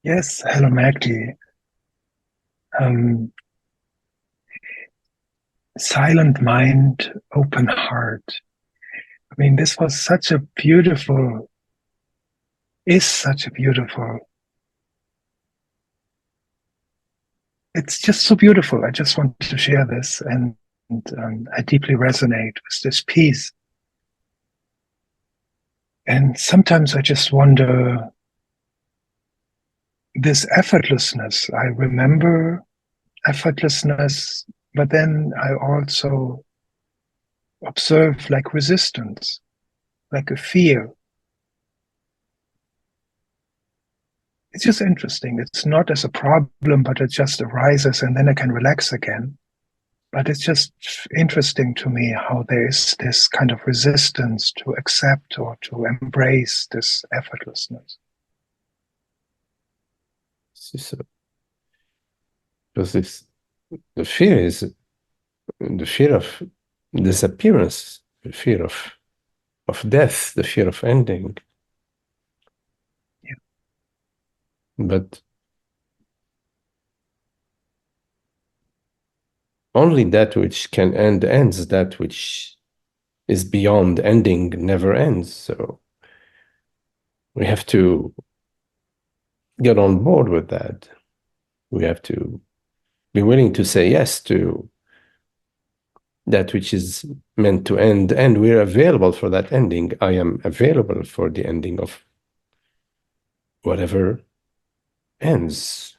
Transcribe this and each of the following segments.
Yes, hello Magdi. Um, Silent mind, open heart. I mean, this was such a beautiful, is such a beautiful, it's just so beautiful. I just want to share this, and I deeply resonate with this piece. And sometimes I just wonder this effortlessness. I remember effortlessness, but then I also observe like resistance, like a fear. It's just interesting. It's not as a problem, but it just arises and then I can relax again. But it's just interesting to me how there is this kind of resistance to accept or to embrace this effortlessness. So, because the fear is the fear of disappearance, the fear of death, the fear of ending. Yeah. But only that which can end ends, that which is beyond ending never ends. So we have to get on board with that. We have to be willing to say yes to that which is meant to end, and we're available for that ending. I am available for the ending of whatever ends.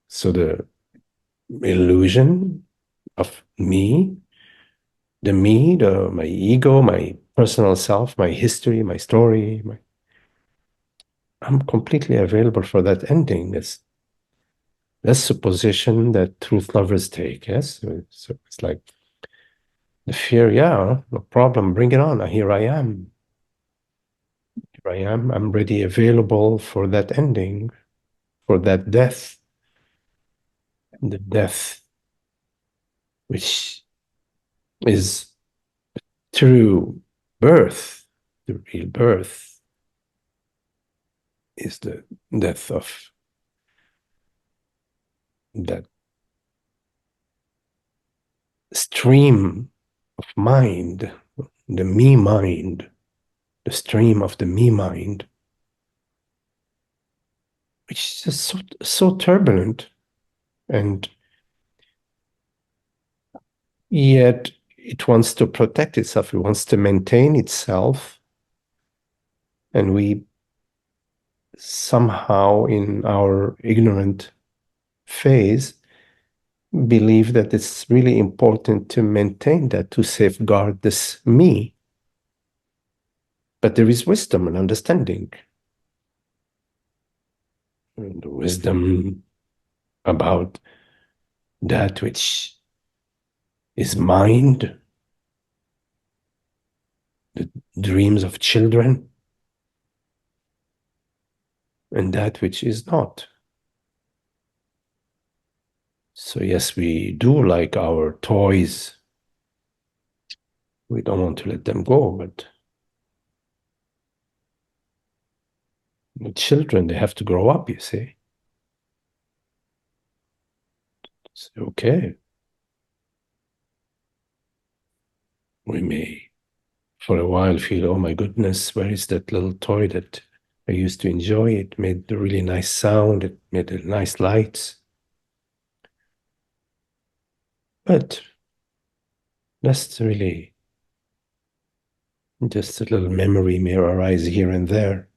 So the illusion of my ego, my personal self, my history, my story, I'm completely available for that ending. That's the position that truth lovers take. Yes, so it's like the fear. Yeah, no problem. Bring it on. Here I am. Here I am. I'm ready, available for that ending, for that death, the death which is true birth, the real birth is the death of that stream of mind, the me mind, the stream of the me mind, which is just so turbulent, and yet it wants to protect itself, it wants to maintain itself, and we somehow, in our ignorant phase, believe that it's really important to maintain that, to safeguard this me. But there is wisdom and understanding, and wisdom about that which is mind, the dreams of children, and that which is not. So, yes, we do like our toys. We don't want to let them go, but the children, they have to grow up, you see. So, okay, we may for a while feel, oh my goodness, where is that little toy that I used to enjoy? It made a really nice sound, it made a nice lights. But that's really just a little memory may arise here and there.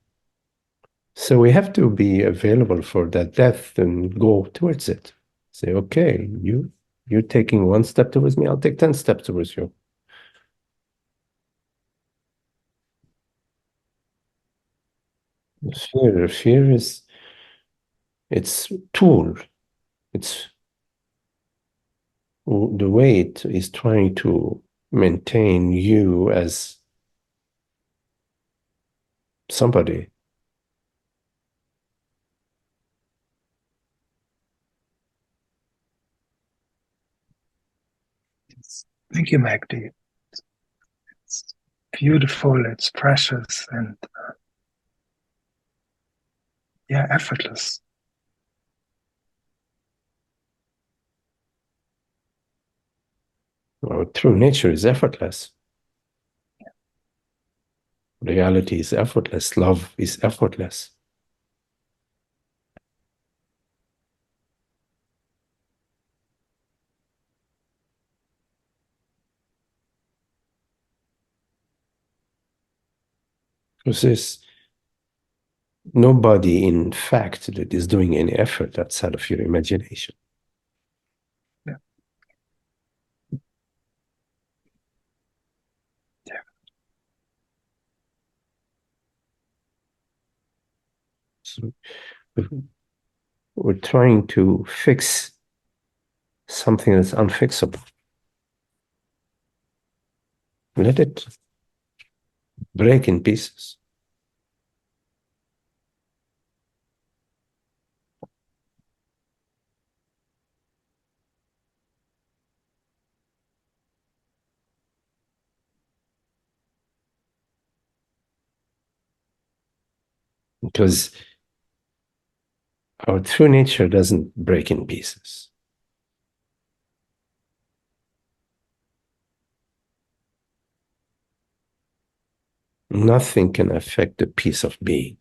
So we have to be available for that death and go towards it. Say, okay, you're taking one step towards me, I'll take 10 steps towards you. Fear is it's tool. It's the way it is trying to maintain you as somebody. Thank you, Magdi. It's beautiful, it's precious, and yeah, effortless. Our true nature is effortless. Reality is effortless. Love is effortless. Because there's nobody, in fact, that is doing any effort outside of your imagination. Yeah. Yeah. So we're trying to fix something that's unfixable. Let it break in pieces. Because our true nature doesn't break in pieces. Nothing can affect the peace of being.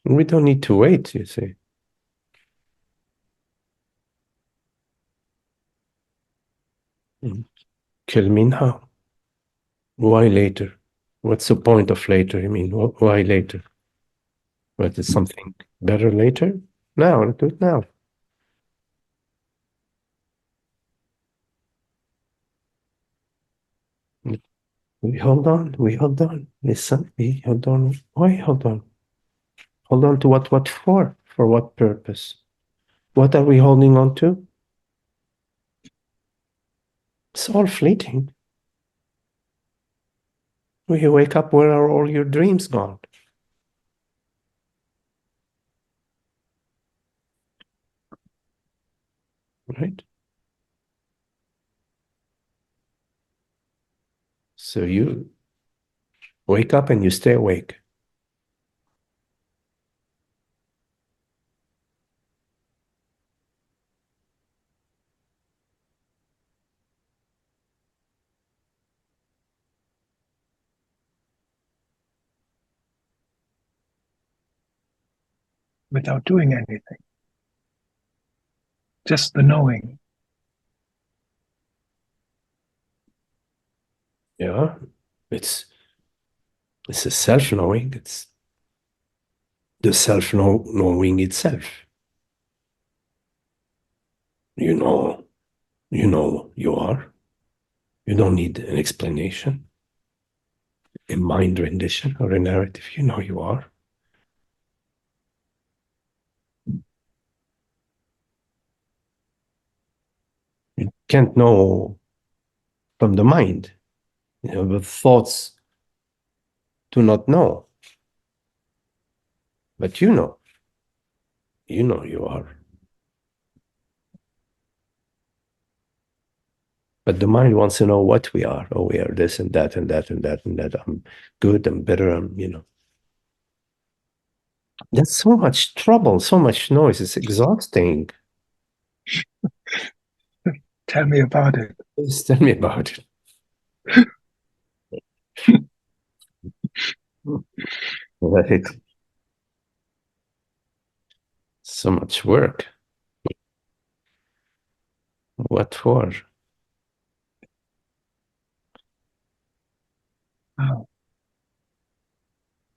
We don't need to wait, you see. Kill me now. Why later? What's the point of later? I mean, why later? But it's something better later? Now, let's do it now. We hold on, listen, we hold on. Why hold on? Hold on to what? What for? For what purpose? What are we holding on to? It's all fleeting. When you wake up, where are all your dreams gone? Right? So you wake up and you stay awake. Without doing anything. Just the knowing. Yeah. It's a self-knowing. It's the self-knowing itself. You know you are. You don't need an explanation, a mind rendition, or a narrative. You know you are. You can't know from the mind. The thoughts do not know. But you know you are. But the mind wants to know what we are. Oh, we are this and that and that and that and that. I'm good, I'm better, That's so much trouble, so much noise. It's exhausting. Tell me about it. Just tell me about it. Right. So much work. What for? Oh,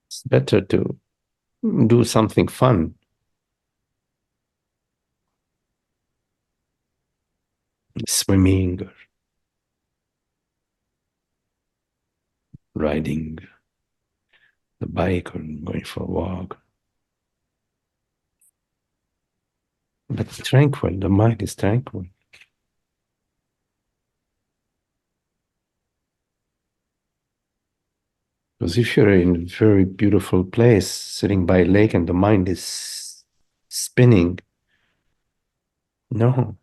It's better to do something fun. Swimming, or riding the bike, or going for a walk. But tranquil, the mind is tranquil. Because if you're in a very beautiful place, sitting by a lake, and the mind is spinning, no.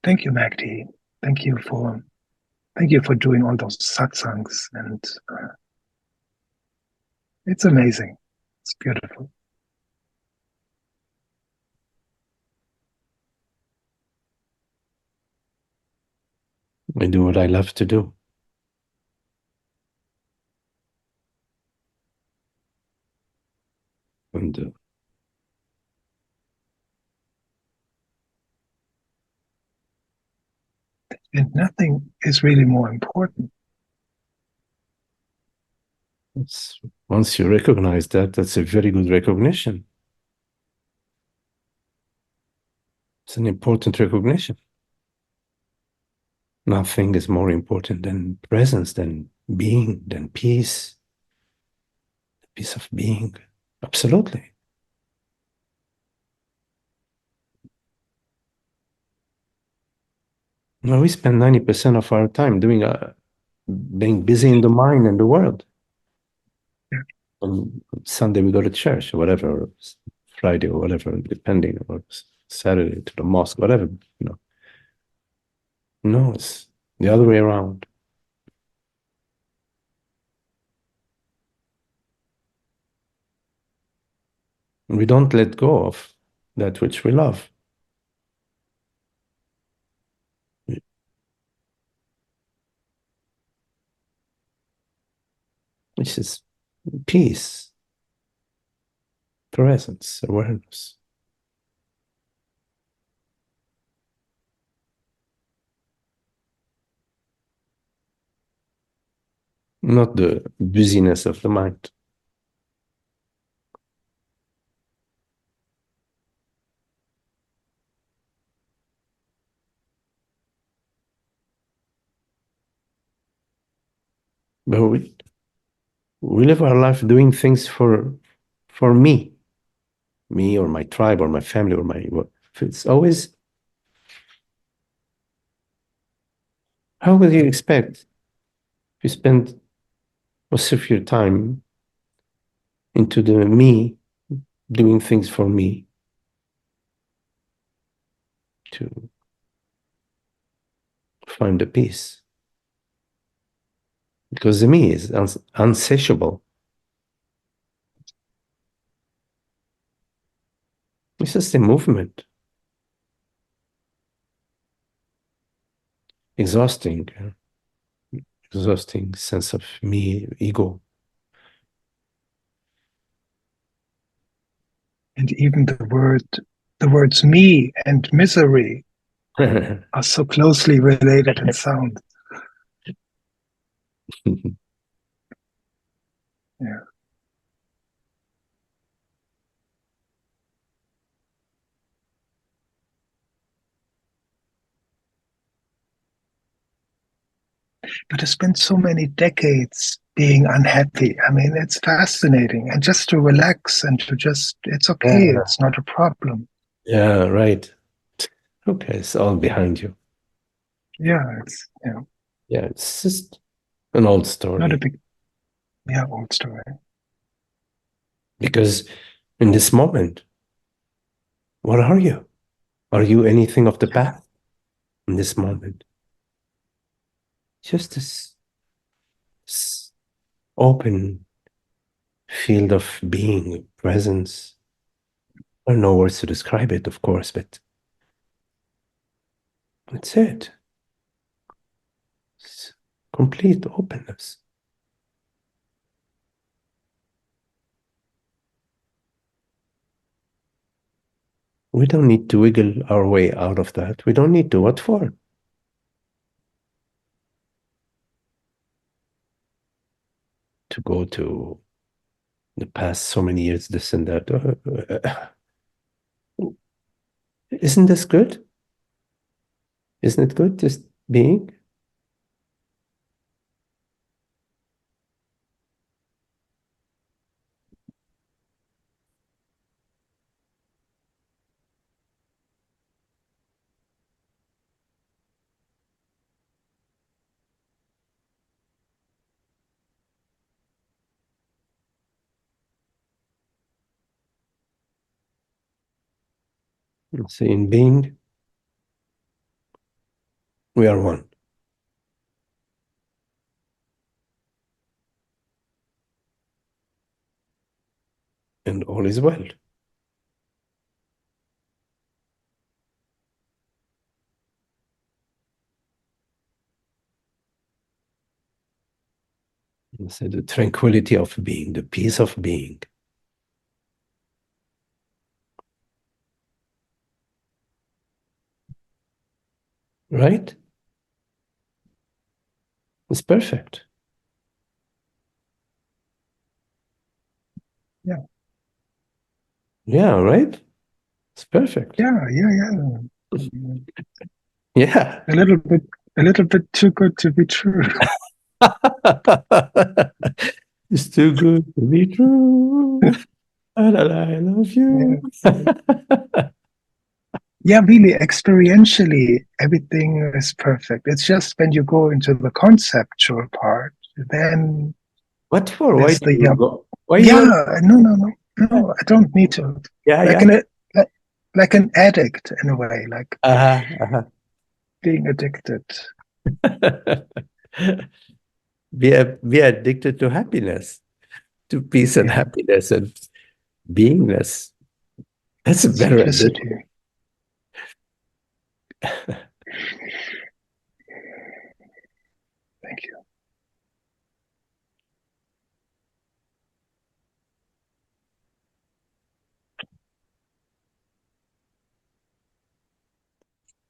Thank you, Magdi. Thank you for thank you for doing all those satsangs, and it's amazing. It's beautiful. I do what I love to do. And And nothing is really more important. once you recognize that, that's a very good recognition. It's an important recognition. Nothing is more important than presence, than being, than peace, the peace of being. Absolutely. Now we spend 90% of our time doing being busy in the mind and the world. Yeah. On Sunday we go to church or whatever, or Friday or whatever, depending, or Saturday to the mosque, whatever, you know. No, it's the other way around. We don't let go of that which we love. Which is peace, presence, awareness. Not the busyness of the mind. But we live our life doing things for me or my tribe or my family or my, it's always, how would you expect if you spend most of your time into the me, doing things for me, to find the peace? Because the me is unsatiable. It's just a movement. Exhausting, exhausting sense of me, ego. And even the words me and misery are so closely related in sound. Yeah. But to spend so many decades being unhappy, I mean, it's fascinating. And just to relax and to just, it's okay, Yeah, it's not a problem. yeah, right. Okay, it's all behind you. Yeah, it's, you know, Yeah, it's just an old not a story. big, yeah, old story. Because in this moment, what are you? Are you anything of the past in this moment? Just this open field of being, presence. I don't know words to describe it, of course, but that's it. It's complete openness. We don't need to wiggle our way out of that. We don't need to. What for? To go to the past so many years, this and that. Isn't this good? Isn't it good just being? Say in being, We are one. And all is well. So the tranquility of being, the peace of being. Right? It's perfect. Yeah. Yeah, right? It's perfect. Yeah. Yeah. A little bit too good to be true. It's too good to be true. And I love you. Yeah, really, experientially, everything is perfect. It's just when you go into the conceptual part, then What for? Why there's do the you go? Why you want? yeah, no, I don't need to. Yeah, Like yeah. like an addict in a way, like being addicted. Be addicted to happiness, to peace and Yeah, happiness and beingness. That's a better addiction. simplicity. Thank you.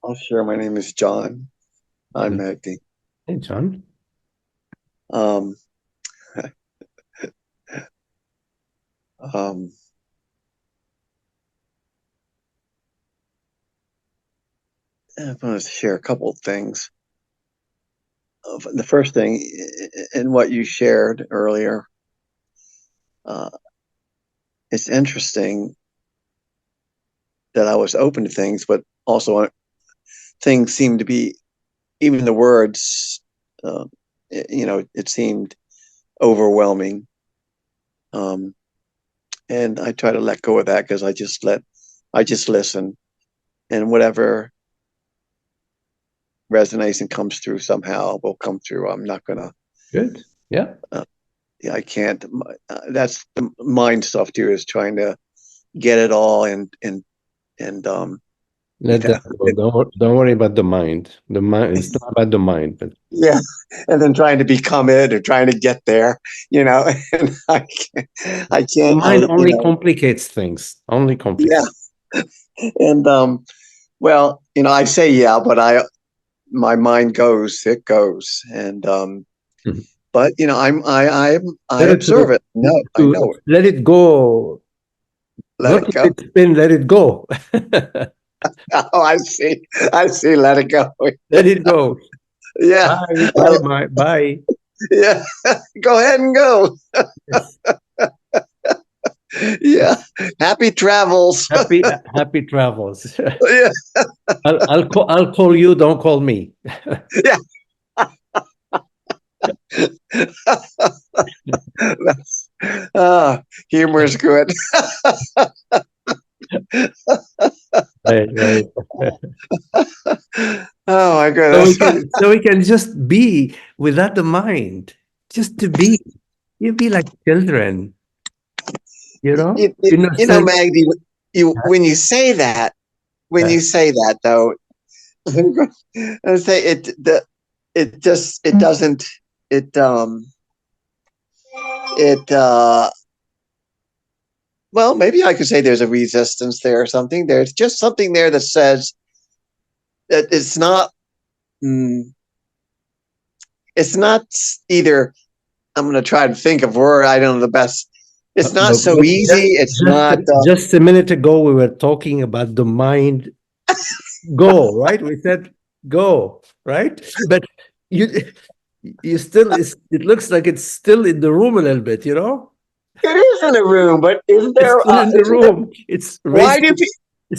I'll share. My name is John. I'm Magdi. Hey, John. Um, um, I want to share a couple of things. The first thing, in what you shared earlier, it's interesting that I was open to things, but also things seem to be, even the words, it seemed overwhelming. And I try to let go of that because I just listen, and whatever resonation comes through somehow will come through. I'm not gonna. Good. Yeah. Yeah, I can't. That's the mind stuff too. Is trying to get it all and Let that go. Don't worry about the mind. The mind, it's not about the mind, but yeah, and then trying to become it or trying to get there. And I the can't. mind only complicates things. Only complicates. Yeah, and well, I say yeah, but my mind goes, it goes, and but I observe it. No, I know it. Let it go. Let Not it let go. it spin. Let it go. Oh, I see. Let it go. Let it go. Yeah. Bye. Bye. Yeah. Go ahead and go. Yes. Yeah. Happy travels. Happy travels. Yeah. I'll call you. Don't call me. Yeah. Humor is good. Right. Oh my goodness. So we can just be without the mind. Just to be. You be like children. Magdi, when you say that, though, I say it doesn't well, maybe I could say there's a resistance there or something. There's just something there that says that it's not either. I'm going to try to think of word. I don't know the best. It's not so easy. It's not. Just a minute ago, we were talking about the mind. Go, right? We said go, right? But you still, it looks like it's still in the room a little bit, It is in the room, but isn't there? It's still in the room. It's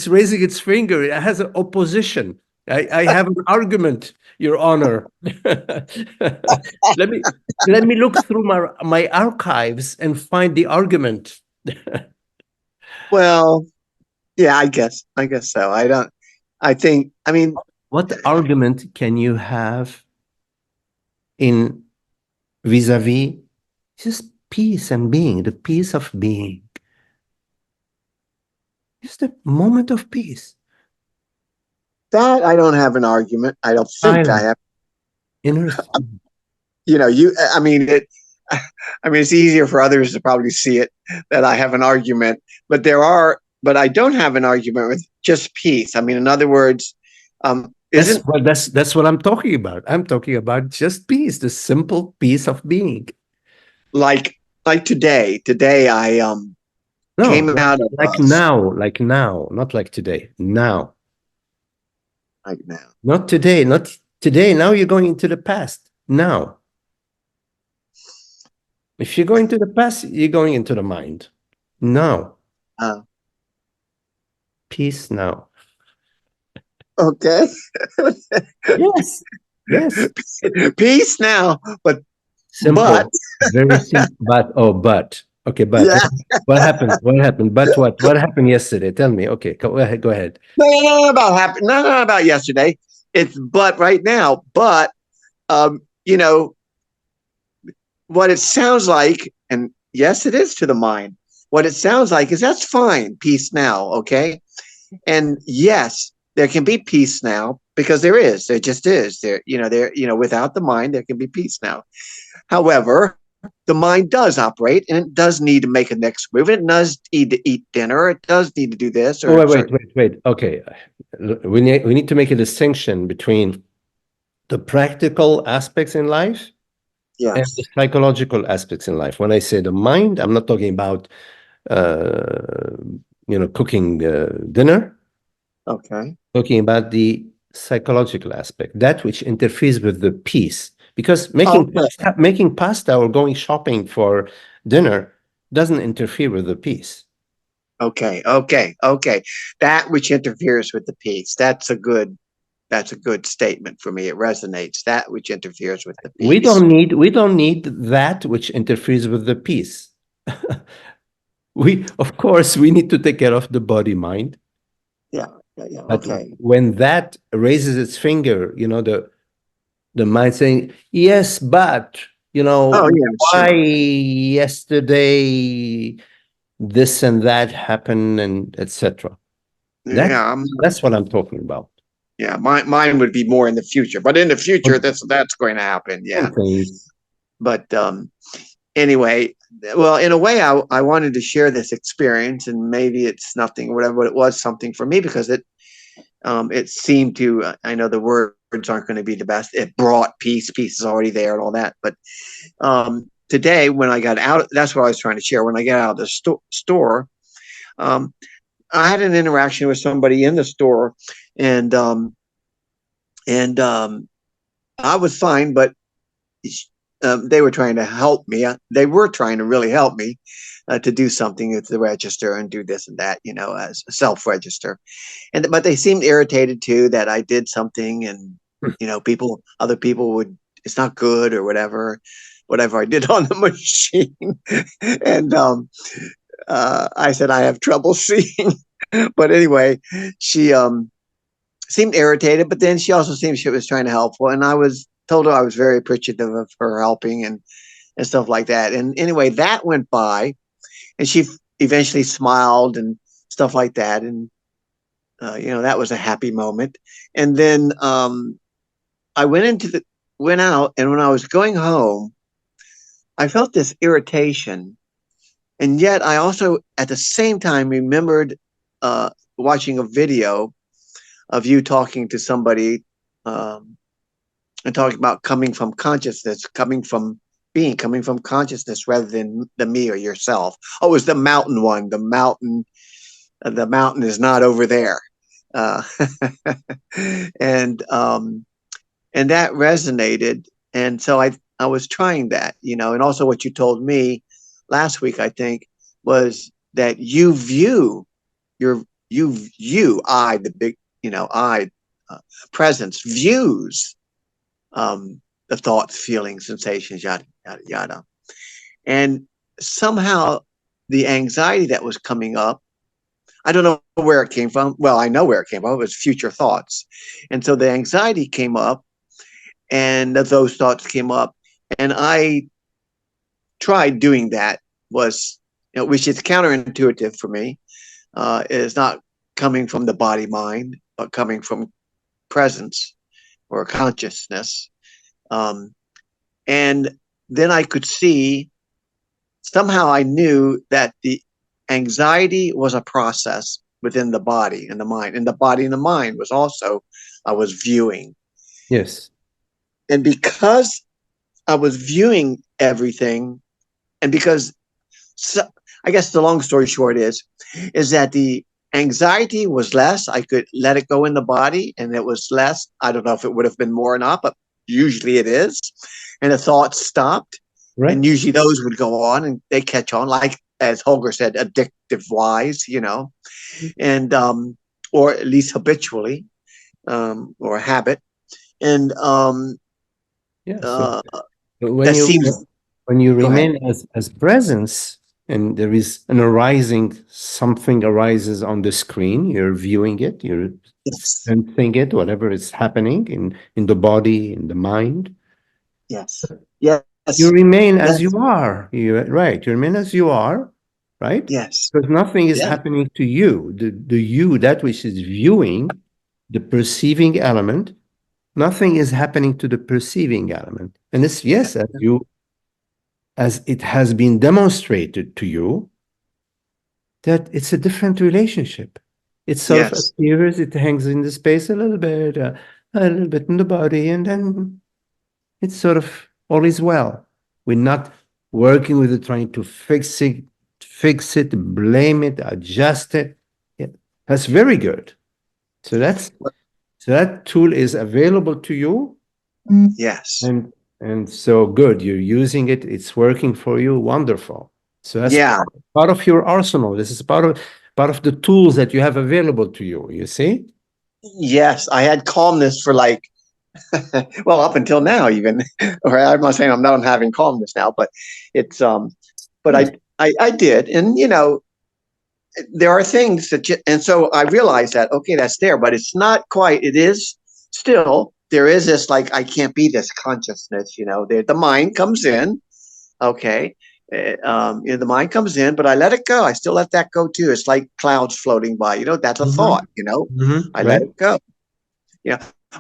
raising its finger. It has an opposition. I have an argument, Your Honor. Let me look through my archives and find the argument. Well, yeah, I guess so. I think. I mean, What argument can you have in vis-a-vis just peace and being, the peace of being? Just a moment of peace. That I don't have an argument. I don't think I have. Inner. You know, I mean, it's easier for others to probably see it that I have an argument, but I don't have an argument with just peace. I mean, in other words, that's what I'm talking about. I'm talking about just peace, the simple peace of being. Like today. Today I came out of like now, not like today. Now. Like now. Not today, not today. Now you're going into the past. Now. If you're going to the past, you're going into the mind. Now. Peace now. Okay. Yes. Yes. Peace now, but simple. But Very simple. But. Okay, but yeah. What happened? What happened? But what? What happened yesterday? Tell me. Okay, go ahead. Go ahead. No, not about yesterday. It's but right now. But you know, what it sounds like, and yes, it is to the mind. What it sounds like is that's fine. Peace now, okay? And yes, there can be peace now because there just is. Without the mind, there can be peace now. However, the mind does operate, and it does need to make a next move. It does need to eat dinner. It does need to do this. Or wait. Okay, we need to make a distinction between the practical aspects in life, yes, and the psychological aspects in life. When I say the mind, I'm not talking about cooking dinner. Okay. Talking about the psychological aspect, that which interferes with the peace. Because making pasta or going shopping for dinner doesn't interfere with the peace. Okay. That which interferes with the peace. That's a good statement for me. It resonates. That which interferes with the peace. We don't need that which interferes with the peace. Of course we need to take care of the body mind. Yeah. But okay. when that raises its finger, the mind saying, yes, but why yesterday this and that happened, and etc. That's what I'm talking about. Yeah, mine would be more in the future, but in the future, that's going to happen. Yeah. Okay. But anyway, well, in a way, I wanted to share this experience, and maybe it's nothing, whatever, but it was something for me because it seemed to. I know the words aren't going to be the best. It brought peace. Peace is already there, and all that. But today, when I got out, that's what I was trying to share. When I got out of the store, I had an interaction with somebody in the store, and I was fine, but they were trying to help me. They were trying to really help me to do something at the register and do this and that, as a self-register. But they seemed irritated too that I did something, and other people would, it's not good or whatever I did on the machine. And I said I have trouble seeing. But anyway, she seemed irritated, but then she also seemed she was trying to help. And I told her I was very appreciative of her helping and stuff like that. And anyway, that went by, and she eventually smiled and stuff like that. And that was a happy moment. And then I went out, and when I was going home, I felt this irritation. And yet I also, at the same time, remembered watching a video of you talking to somebody and talking about coming from consciousness, coming from consciousness rather than the me or yourself. Oh, it was the mountain one. The mountain is not over there. And that resonated. And so I was trying that, and also what you told me last week, I think, was that you view I, the big, I presence views the thoughts, feelings, sensations, yada, yada, yada. And somehow the anxiety that was coming up, I don't know where it came from. Well, I know where it came from. It was future thoughts. And so the anxiety came up, and those thoughts came up. And I tried doing that, was, which is counterintuitive for me. Is not coming from the body mind, but coming from presence or consciousness. And then I could see, somehow I knew that the anxiety was a process within the body and the mind. And the body and the mind was also, I was viewing. Yes. And because I was viewing everything, and because, I guess the long story short is that the anxiety was less. I could let it go in the body, and it was less. I don't know if it would have been more or not, but usually it is. And the thoughts stopped. Right. And usually those would go on, and they catch on, like, as Holger said, addictive wise, and or at least habitually, or habit. And Yeah. that When seems. you Go ahead. remain as presence, and there is an arising, something arises on the screen, you're viewing it, you're Yes. sensing it, whatever is happening in the body, in the mind. Yes. Yes. You remain as Yes. you are. Right. You remain as you are, right? Yes. Because nothing is Yeah. happening to you. The you, that which is viewing, the perceiving element, nothing is happening to the perceiving element. And it's, yes, as it has been demonstrated to you, that it's a different relationship. It sort of Yes. appears, it hangs in the space a little bit in the body, and then it's sort of all is well. We're not working with it, trying to fix it, blame it, adjust it. Yeah, that's very good. So that tool is available to you. Yes. And so good, you're using it, it's working for you, wonderful. So that's part of your arsenal. This is part of the tools that you have available to you, you see? Yes, I had calmness for like, well, up until now even. Or I'm not saying I'm not having calmness now, but it's but I did. And there are things that and so I realized that, okay, that's there, but it's not quite. It is still, there is this, like, I can't be this consciousness, the mind comes in, okay, the mind comes in, but I let it go. I still let that go too. It's like clouds floating by, that's a thought, I let it go,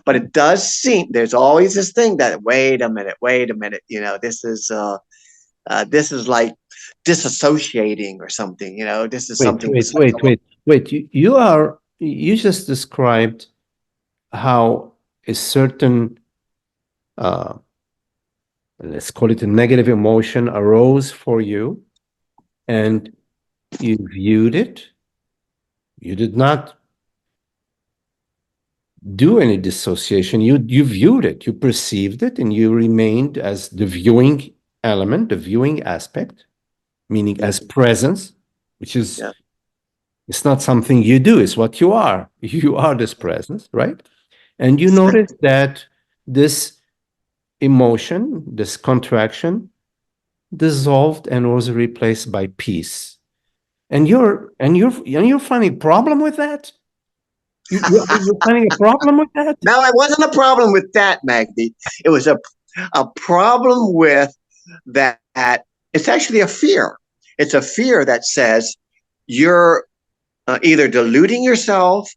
but it does seem, there's always this thing that, wait a minute, this is like disassociating or something, this is something. Wait. You just described how a certain, let's call it a negative emotion, arose for you, and you viewed it. You did not do any dissociation. You viewed it, you perceived it, and you remained as the viewing element, the viewing aspect, meaning as presence, which is, it's not something you do, it's what you are. You are this presence, right? And you notice that this emotion, this contraction, dissolved and was replaced by peace. And you're finding a problem with that? You're finding a problem with that? No, it wasn't a problem with that, Magdi. It was a problem with that. It's actually a fear. It's a fear that says you're either deluding yourself,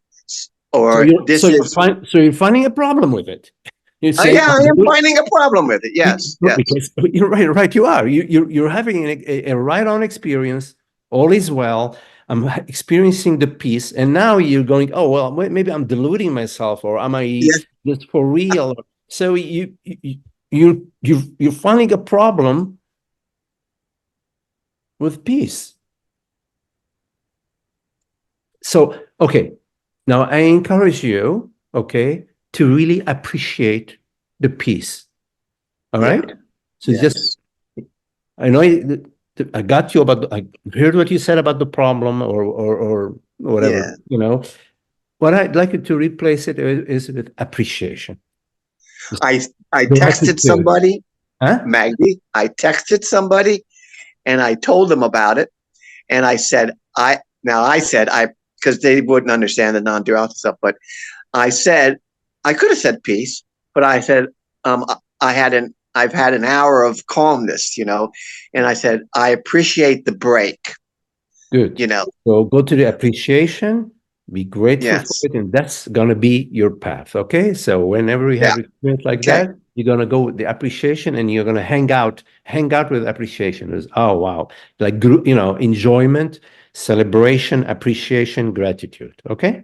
or so you're finding a problem with it. You're saying, I am finding a problem with it. Yes, because you're right. You are. You're having a right-on experience. All is well. I'm experiencing the peace, and now you're going, oh well, maybe I'm deluding myself, or am I just for real? So you're finding a problem with peace. So okay, now I encourage you, okay, to really appreciate the peace. All right. So just, I know I got you about, I heard what you said about the problem or whatever, What I'd like you to replace it is with appreciation. I texted somebody, Magdi. I texted somebody, and I told them about it, and I said, because they wouldn't understand the non-duality stuff. But I said, I could have said peace, but I said, I've had an hour of calmness, and I said, I appreciate the break, Good. So go to the appreciation, be grateful for Yes. it, and that's gonna be your path. Okay. So whenever you have experience like that, you're gonna go with the appreciation, and you're gonna hang out with appreciation. Is oh wow, like enjoyment, celebration, appreciation, gratitude. Okay.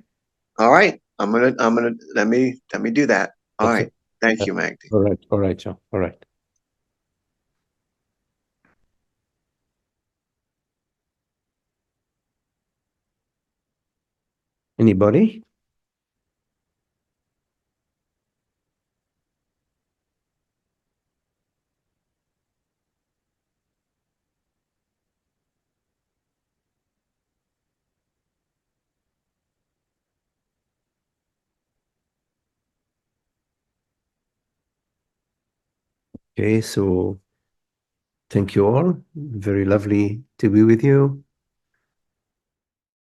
All right. I'm gonna let me do that. All That's right. it. Thank you, Magdi. All right, John. All right. Anybody? Okay, so thank you all. Very lovely to be with you.